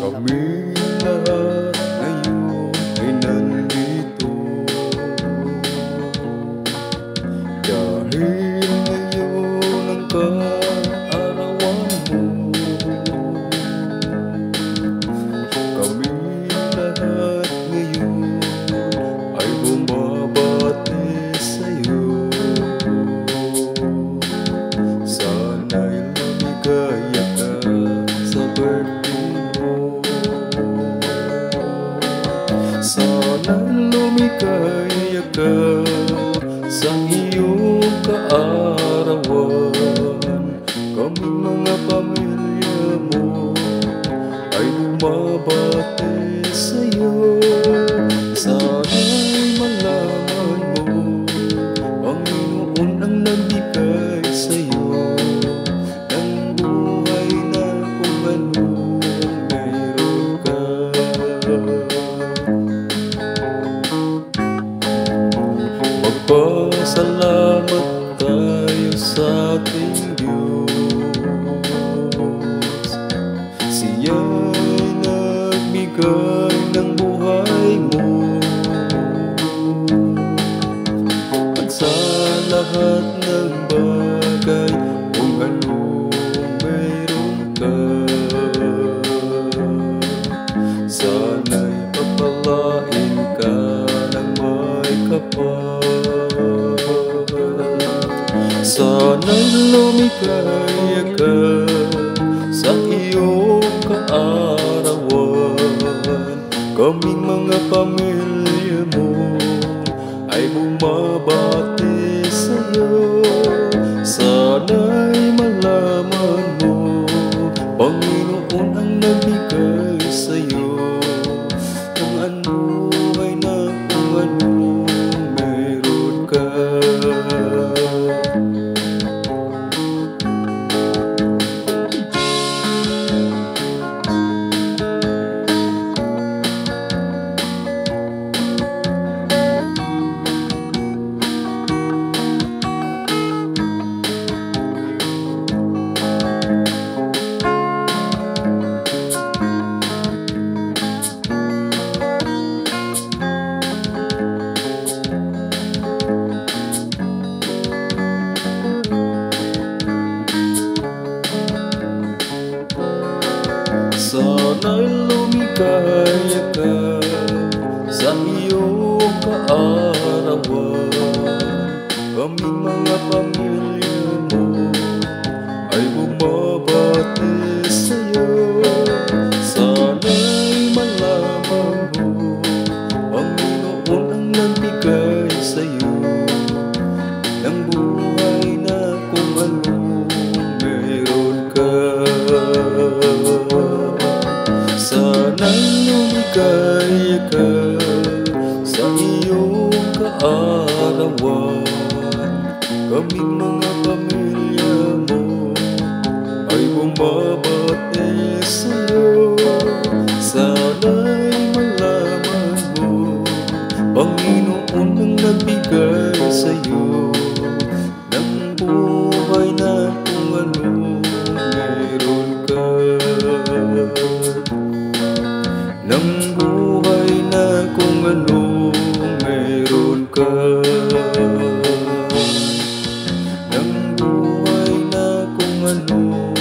Kaming lahat ngayon ay nandito dahil ngayon ang kaarawan mo. Kaming lahat ngayon ay bumabati sa'yo. Sana'y lumigaya ka sa birthday mo. Sana'y lumigaya ka sa iyong kaarawan. Kaming mga pamilya mo ay bumabati sa'yo. Sana'y malaman mo, Panginoon ang nagbigay sa'yo ng buhay na kung ano mayroon ka. Magpasalamat tayo sa ating Diyos. Siya'y nagbigay ng buhay mo at sa lahat ng bagay kung ano mayroon ka. Sana'y papalain ka ng may kapal. Sana'y lumigaya ka sa iyong kaarawan. Kaming mga pamilya mo ay bumabati sa'yo. Sana'y malaman mo, Panginoon ang nagbigay sa'yo ng ano ay na kung ano mayroon ka. Sana'y lumigaya ka sa iyong kaarawan. Kaming mga pamilya mo ay bumabati sa'yo. Sana'y malaman mo, Panginoon ang nagbigay sa'yo ng buhay na kung ano mayroon ka. Sana'y lumigaya ka sa iyong kaarawan. Kaming mga pamilya mo ay bumabati sa'yo. Sana'y malaman mo, Panginoon ang nagbigay sa'yo ng buhay na kung ano mayroon ka. Ng buhay na kung ano mayroon ka. Ng buhay na kung ano